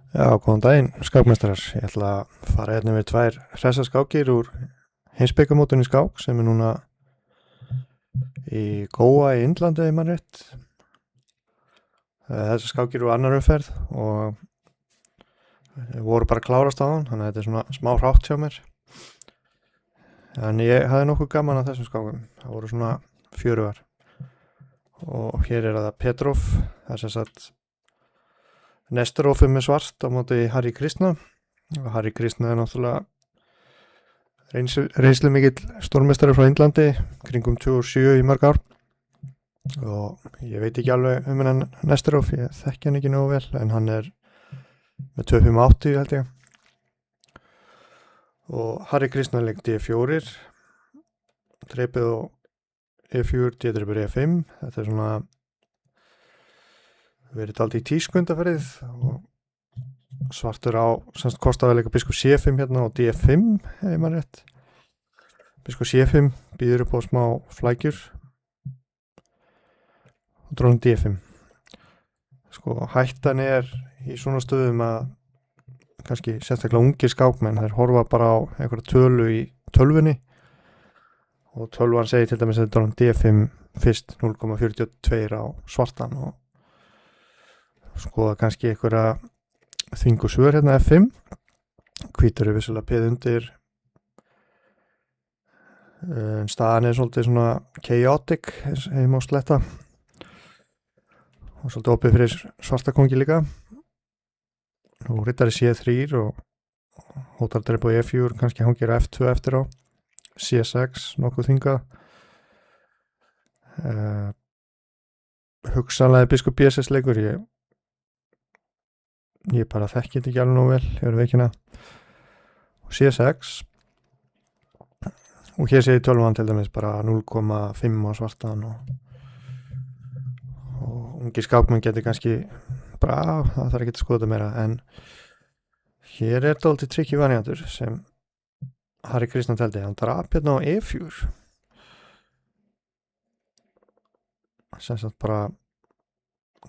Já, góðan daginn, skákmeistarar. Ég ætla að fara hérna við tvær hressar skákir úr heimsbikarmótinu í skák sem núna í Góa í Indlandi, ef man rétt. Þessar skákir úr annar umferð og voru bara að klárast á hann, þannig að þetta er svona smá hrátt hjá mér. En ég hafði nokkuð gaman að þessum skákum. Það voru svona fjörugar. Og hér er það Petrov, það er sem sagt Nesterov með svart á móti Hari Krishna og Hari Krishna er náttúrulega reynslu mikill stórmeistari frá Indlandi kringum 27 í mörg ár og ég veit ekki alveg hennan Nesterov, ég þekki hann ekki nógu vel en hann er með 2.580 held ég og Hari Krishna leik D4 dreipið og E4, D-dreipur E5 þetta er svona verið aldrei í tískundafærið og svartur á semst kostaði að leika biskop C5 hérna og D5 ef maður rétt biskop C5 býður upp á smá flækjur og drónum D5 sko hættan er í svona stöðum að kannski sérstaklega ungir skákmenn þær horfa bara á einhverja tölu í tölvunni og tölvan segir til dæmis að drónum D5 fyrst 0,42 á svartan og skoða kannski einhverja þvingu svör hérna F5 hvítur er vissulega peð undir en staðan er svolítið svona chaotic eins og ég má sletta og svolítið opið fyrir svarta kongi líka og rittari C3 og hótar dreip á E4 kannski hangir F2 eftir á C6 nokkuð þvingað hugsanlega biskup B6 leikur ég bara þekki þetta ekki alveg nógu vel yfir veikina og C6 og hér sé ég tölvan til dæmis bara 0,5 á svartan og ungi skákmenn getur kannski bara það þarf ekki að skoða meira en hér er þetta alltaf trikki variantur sem Hari Krishna teldi hann drap hérna á E4 sem sagt bara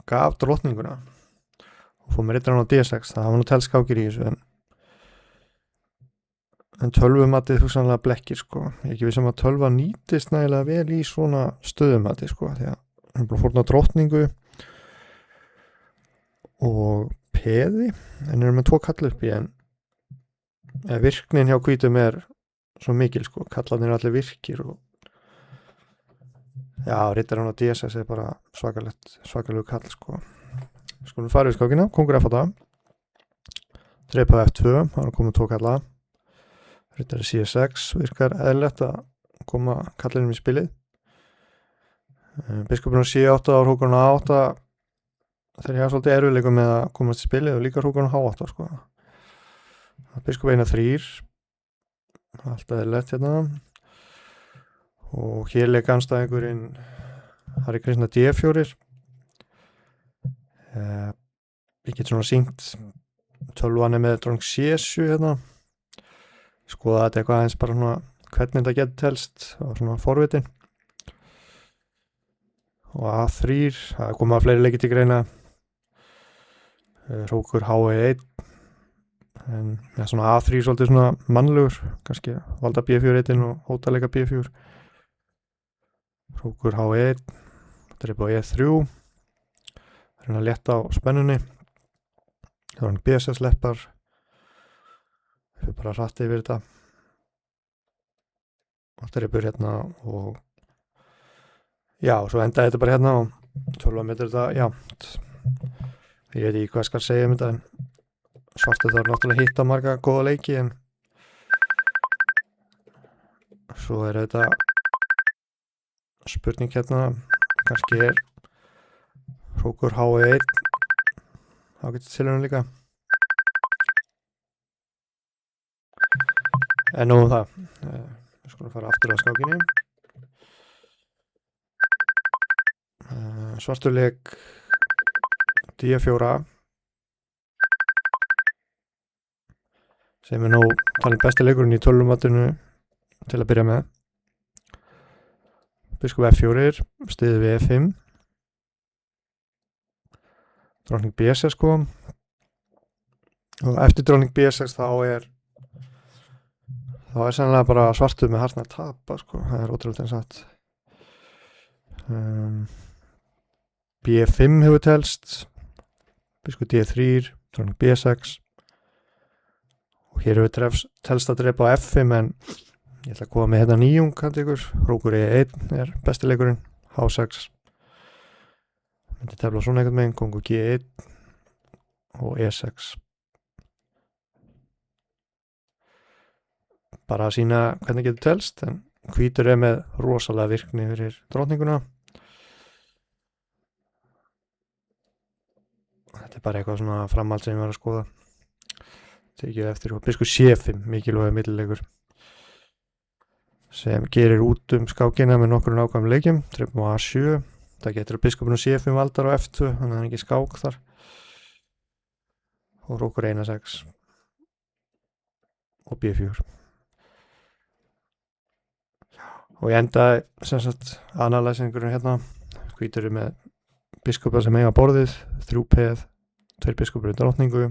gaf drottninguna og fór með rittarinn á D6 það hafa nú telskákir í þessu en tölvumatið hugsanlega blekkir sko ég er ekki vissum að tölva nýtist nægilega vel í svona stöðumatið sko því að hann bara fórna drottningu og peði en er með 2 kall upp í en virknin hjá hvítum er svo mikil sko kallarnir er allir virkir og já, rittarinn á D6 er bara svakalegu kall sko skulum fara við skákina, kongur F8 dreip á F2 það er komið 2 kalla rittari C6 virkar eðlilegt að koma kallinum í spilið biskupin á C8 og húkurinn á A8 þeir hafa svolítið erfiðleikum með að komast í spilið og líka húkurinn á H8 sko biskup 1-3 allt eðlilegt hérna og hér leik anstæðingurinn Hari Krishna D4 ég get svona syngt tölvan er með dróng C7 hérna skoða þetta eitthvað eins bara svona hvernig þetta getur telst og svona forvitin og A3 það koma fleiri leikir til greina hrókur H1 en ja, svona A3 svolítið svona mannlegur kannski valda B4 og hóta leika B4 hrókur H1 dreip á E3 reyna að létta á spennunni það var hann B6 leppar fyrir bara hratt yfir þetta og dreipur hérna og já, svo endaði þetta bara hérna og 12 metrar þetta jámt ég veit ekki hvað skal segja þetta en svartið þarf náttúrulega hitta marga góða leiki en svo er þetta spurning hérna kannski er hrókur H1 þá getur tilhörun líka en nú það við skulum fara aftur að skákinni svartur leik D4 sem er nú talin besti leikurinn í tölvumatinu til að byrja með biskup F4 stiðið við E5 drótning B6 sko og eftir dróning B6 þá er sennilega bara svartur með hartna að tapa sko, það er ótrúlega eins að B5 hefur telst, biskup D3 dróning B6 og hér hefur telst að drepa á F5 en ég ætla að koma með hérna nýjung handi ykkur, rókur E1 er bestileikurinn, H6 myndi tefla svona einhvern veginn, kongur G1 og E6 bara að sína hvernig getur telst en hvítur er með rosalega virkni fyrir drótninguna þetta er bara eitthvað svona framhald sem ég var að skoða tekið eftir og biskup C5 mikilvægur millileikur sem gerir út skákina með nokkur nákvæmum leikjum drepum á A7 það getur að biskupinu C5 valdar á F2 þannig að það er ekki skák þar og rókur 1-6 og B4 og ég endaði sem sagt analæsingurinn hérna hvítur er með biskupa sem eiga borðið 3 peð, 2 biskupur í drótningu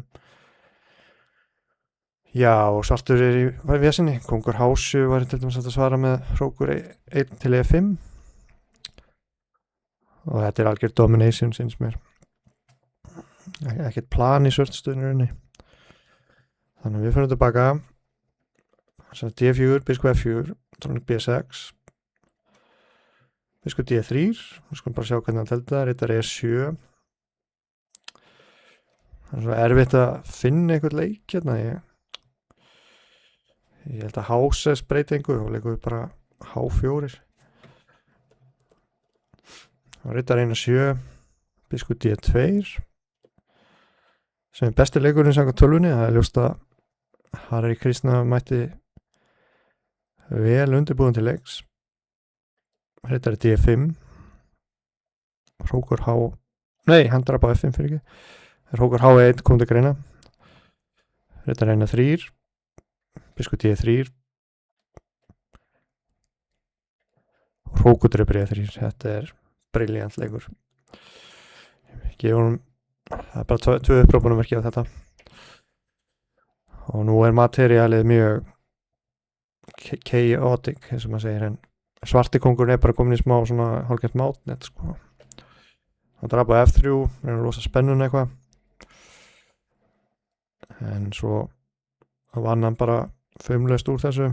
já og svartur er í vesinni kongur H7 var til dæmis að svara með rókur 1 til E5 og þetta er algjör domination sinns mér ekkert plan í svörtstöðuninni þannig að við fyrir tilbaka D4, biskup F4 dróning B6 biskup D3 við skulum bara sjá hvernig hann teldi það rittar E7 það er svo erfitt að finna einhvern leik hérna ég held að H6 breyti einhver og leikum við bara H4 og rittar 1-7 biskup D2 sem er besti leikurinn samkvæmt tölvunni það er ljóst að Harry Krishna mætti vel undirbúin til leiks rittar D5 rókur hann drap á F5 fyrir ekki rókur H1 kom til greina rittar 1-3 biskup D3 rókur drepur E3 þetta er brilliant leikur gefum það er bara 2 upprópunum verkið á þetta og nú er materiálið mjög chaotic eins og maður segir en svarti kongurinn er bara komin í smá svona hálfgert mátnet sko hann draf á F3 er rosa spennun eitthvað en svo vann hann bara fumlaust úr þessu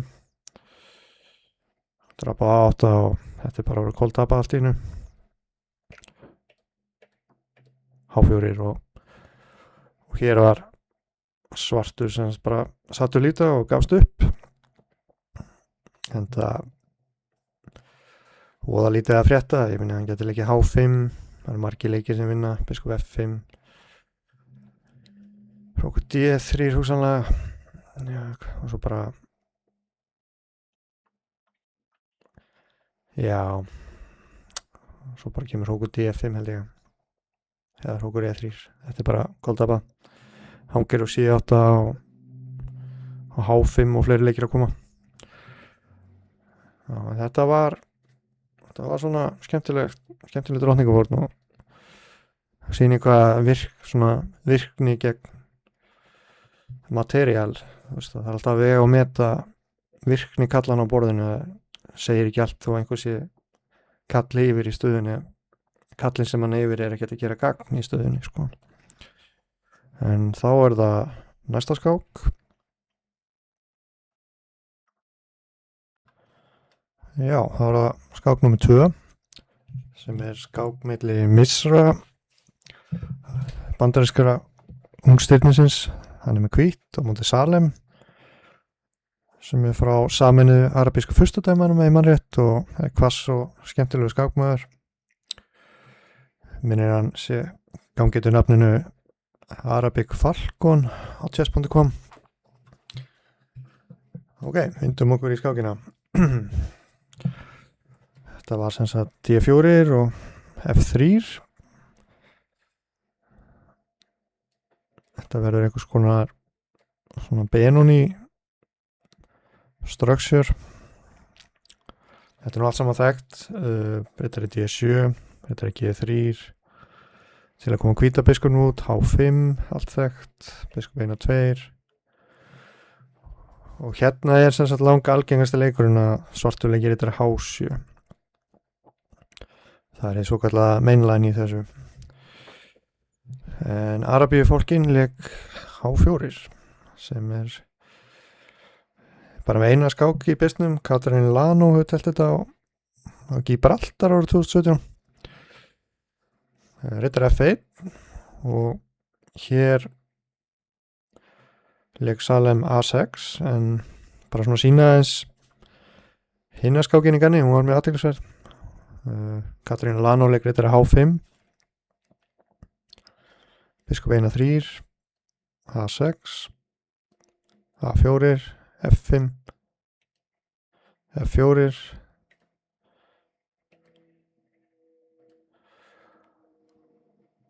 draf á A8 og þetta er bara að vera koldtapa allt í einu H4 og hér var svartur sem bara sattu líta og gafst upp en það voða lítið að frétta ég minni að hann getur leikið H5 það eru margir leikir sem vinna biskup F5 rókur D3 hugsanlega já, og svo bara já svo bara kemur rókur D5 held ég eða rókur E3 þetta er bara koldapa hangir og C8 og H5 og fleiri leikir að koma já, þetta var svona skemmtileg drótningavörn og sýni hvað virkni gegn materiál það er alltaf að vega og meta virkni kallan á borðinu segir ekki allt þó einhversi kalli yfir í stöðunni kallin sem hann yfir er ekki að gera gagn í stöðunni sko. En þá er það næsta skák já, þá er það skák nummer 2 sem er skák milli Misra bandarískara ungstyrnisins hann er með hvítt og móti Salem sem er frá Sameinuðu arabísku furstadæmanum með mannrétt og er hvass og skemmtilegu skákmaður minnir hann sé gangið til nafninu Arabic Falcon á chess.com ok, vindum okkur í skákina þetta var sem sagt D4 og F3 þetta verður einhvers konar svona Benoni structure þetta er nú allt saman þekkt þetta er D7 þetta er G3 til að koma hvíta biskupnum út, H5 allt þekkt, biskup 1 og 2 og hérna er sem sagt langa algengasti leikurinn að svartur leikir rittara H7. Það er svo kallega mainline í þessu. En Arabíu fólkin leik H4 sem er bara með eina skák í bisnum. Katrín Lano hefur telt þetta á Gibraltar árið 2017. Rittara F1 og hér leik Salem A6 en bara svona sína eins hinna skákinni ganni, hún var mjög athyglisverð. Katrín Lano leik rittara H5 biskup 1 og 3 A6 A4 F5 F4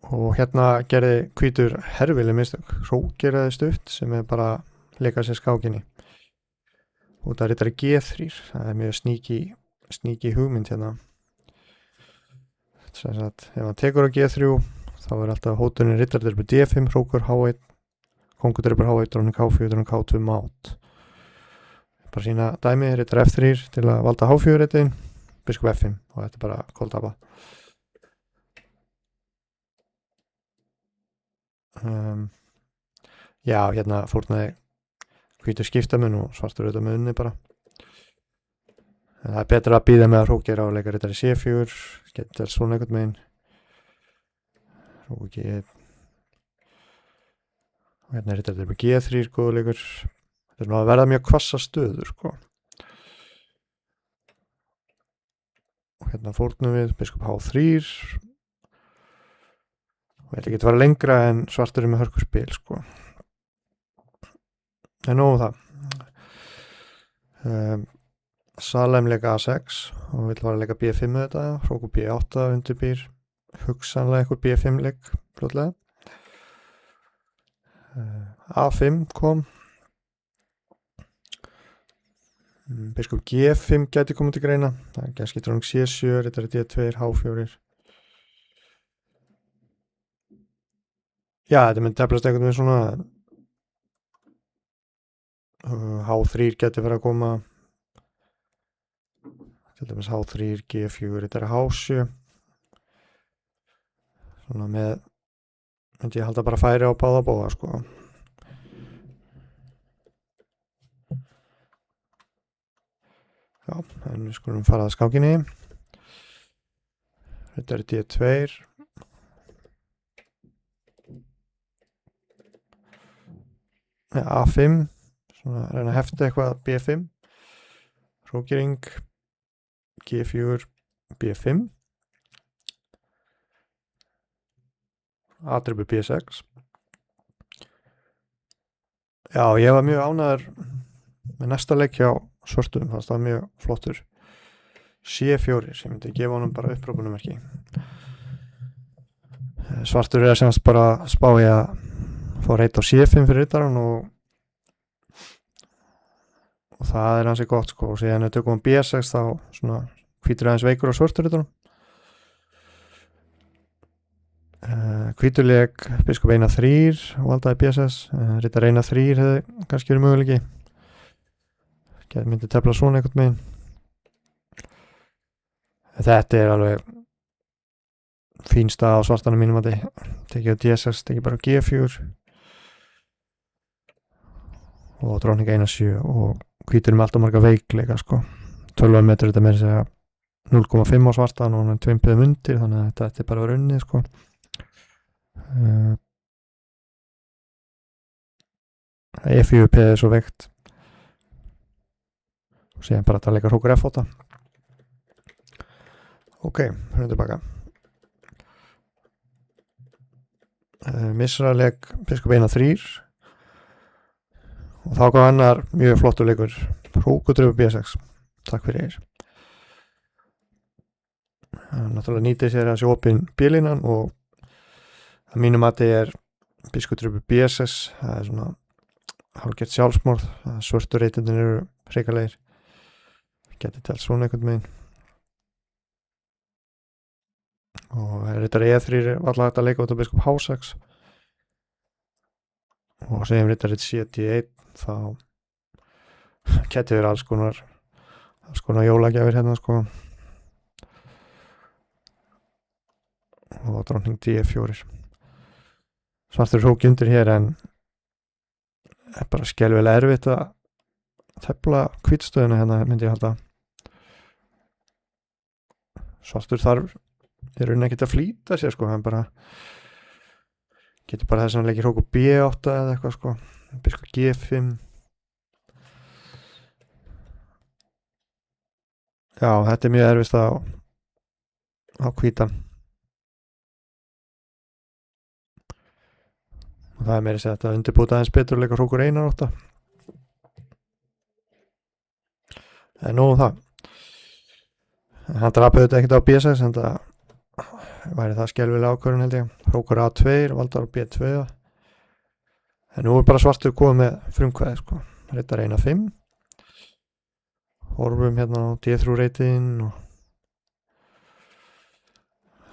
og hérna gerði hvítur herfileg mistök, hrókeraði stutt sem er bara leikað sér skákinni út af rittari G3. Það er mjög sníki hugmynd hérna. Þess að ef hann tekur á G3 þá er alltaf hótunin rittardrepur D5, hrókur H1 kongudrepur H1, dróning H4, dróning H2 mát. Bara sína dæmi, rittar F3 til að valda H4 rittin, biskup F5 og þetta er bara kóldapa. Já, hérna fórnaði hvítur skiptamun og svartur auðvitað með unni bara. En það er betra að býða með að hrókera og leika rittari C4, getur svona einhvern megin. Hróki og hérna er rittari G3, góður leikur. Þetta er nú að verða mjög hvassa stöður, sko. Og hérna fórnum við biskup H3. Og þetta getur verið lengra en svartur er með hörkuspil, sko. En nóg það. Salem leika A6 og vill fara að leika B5 með þetta. Hróku B8 undirbýr. Hugsanlega eitthvað B5 leik fljótlega. A5 kom. Biskup G5 gæti komið til greina. Það er kannski dróning C7, rittari D2, H4. Já, þetta myndi teflast einhvern veginn svona H3 gæti verið að koma til dæmis H3, G4, rittari H7 svona með myndi ég halda bara færi á báða bóða, sko. Já, en við skulum fara að skákinni. Þetta er D2. A5. Svona reyna að hefta eitthvað B5. Hrókering. G4. B5. A-drepur B6. Já, ég var mjög ánægður með næsta leik hjá svörtum, það var mjög flottur. C4 sem myndi gefa honum bara upprópunumerki. Svartur er semst bara spá í að fá reit á C5 fyrir rittaran og það er hansi gott, sko. Og síðan tökum við B6 þá svona hvítur aðeins veikur á svörtur rittaran. Hvítur leik biskup 1 og 3 og valdaði B6. Rittar 1 og 3 hefði kannski verið möguleiki. Gæti myndi tefla svona einhvern megin. Þetta er alveg fín stað á svartanum mínum að tekið á D6, tekið bara á G4 og dróning 1 og 7 og hvítur með alltaf marga veikleika, sko. 12 metrar þetta með þess að 0,5 á svartan og hann er 2 piðum undir, þannig að þetta er bara verið unnið, sko. E4 piðið er svo veikt og síðan bara að leika hrókur F8. Ok, höfum tilbaka. Misra leik biskup 1 og 3 og þá kom annar mjög flottur leikur, hrókudrepur B6. Takk fyrir þér. Náttúrulega nýtið sér þessi opin bílinan og að mínu mati er biskupdrepur B6, það er svona hálfgert sjálfsmorð, svörtu reytindin eru hrikalegir. Geti telt svona einhvern megin og rittari E3 var alltaf hægt að leika út á biskup H6 og segjum rittari C1 þá geti verið alls konar jólagjafir hérna sko og drótning D4 svartur hróki undir hér en er bara skelvilega erfitt að tefla hvítstöðuna hérna myndi ég halda svartur þarf er raunin ekkert að flýta sér sko hann bara getur bara þess að hann leikir hróku B8 eða eitthvað sko biskup G5 já þetta er mjög erfist á hvítan og það er meira að segja þetta undirbúta aðeins betur leika hrókur 1-8 það er nóg það hann drapaði þetta ekkert á B6 en það væri það skelvilega ákvörðun held ég hrókur A2, valdar á B2 en nú er bara svartur komið með frumkvæði sko rittar 1-5 horfum hérna á D3 reytin og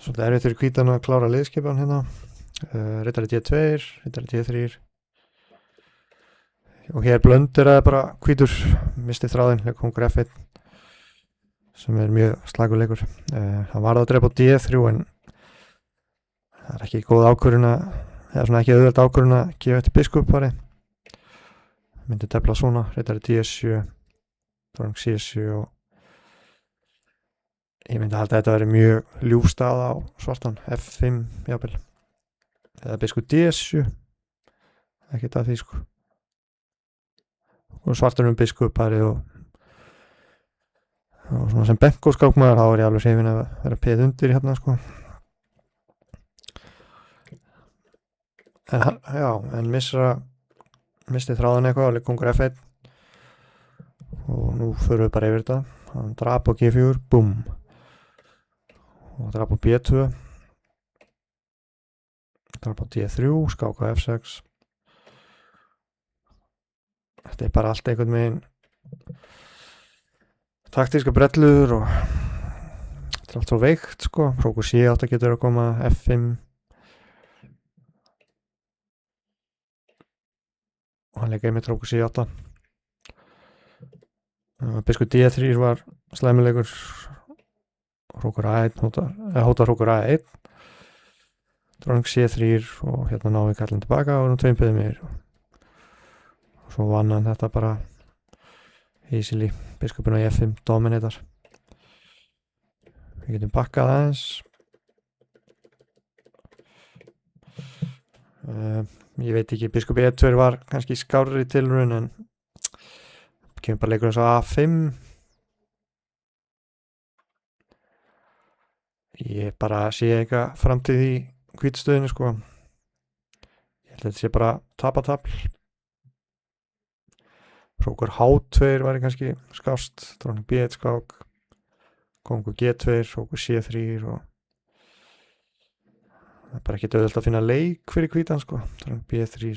svolítið erfitt fyrir hvítan að klára liðskipan hérna rittar D2, rittar D3 og hér blöndur að bara hvítur misti þráðin leik kongur F1 sem er mjög slaguleikur hann varð að drepa á D3 en það er ekki góð ákvörðun eða svona ekki auðvelt ákvörðun að gefa eftir biskupari myndi tefla svona, ritari D7 drótning C7 og ég myndi halda að þetta veri mjög ljúf stað á svartan F5 jafnvel eða biskup D7 ekkert að því sko og svartur biskupari og svona sem benkoskákmaður þá er ég alveg hrifinn að vera peð undir hérna sko en misti þráðan eitthvað og leik kongur F1 og nú förum við bara yfir þetta hann drap á G4, búm og drap á B2 drap á D3 skák á F6 þetta er bara allt einhvern veginn taktíska brellur og þetta er allt svo veikt sko hrókur C8 getur að koma F5 og hann leika einmitt hrókur C8 biskup D3 var slæmilegur hrókur A1 hótar hrókur A1 drótning C3 og hérna náum við kallin tilbaka og nú tveim peðum yfir og svo vann hann þetta bara easily biskupin á F5 dominator við getum bakkað aðeins ég veit ekki biskup E2 var kannski skárri tilraun en kemur bara leikur eins og A5 ég bara sé eitthvað framtíð í hvítstöðinu sko ég held að þetta sé bara tapatafl hrókur H2 var kannski skást drótning B1 skák kongur G2, hrókur C3 og það er bara ekki auðvelt að finna leik fyrir hvítan sko drótning B3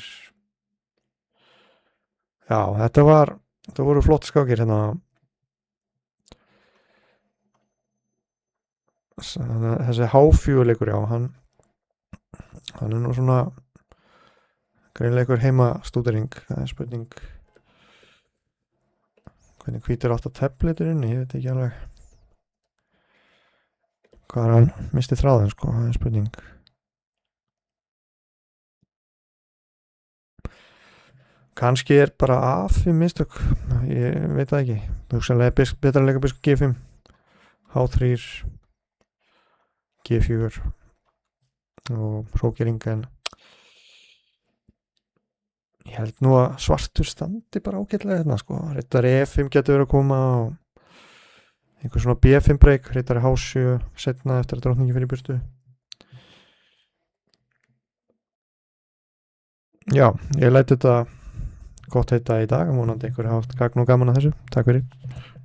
já þetta voru flott skákir hérna þessi H4 leikur já hann er nú svona greinleikur heima stúdering það er spurning hvernig hvítur átt að tefla liturinn ég veit ekki alveg hvað hann misti þráðin sko það er spurning kannski er bara A5 mistök ég veit það ekki hugsanlega betra að leika biskup G5 H3 G4 og hrókering en ég held nú að svartur standi bara ágætlega hérna sko rittari E5 getur verið að koma og einhver svona B5 break rittari H7 setna eftir að drótningi fyrir burtu já, ég læt þetta gott heita í dag og vonandi einhver haft gagn og gaman að þessu takk fyrir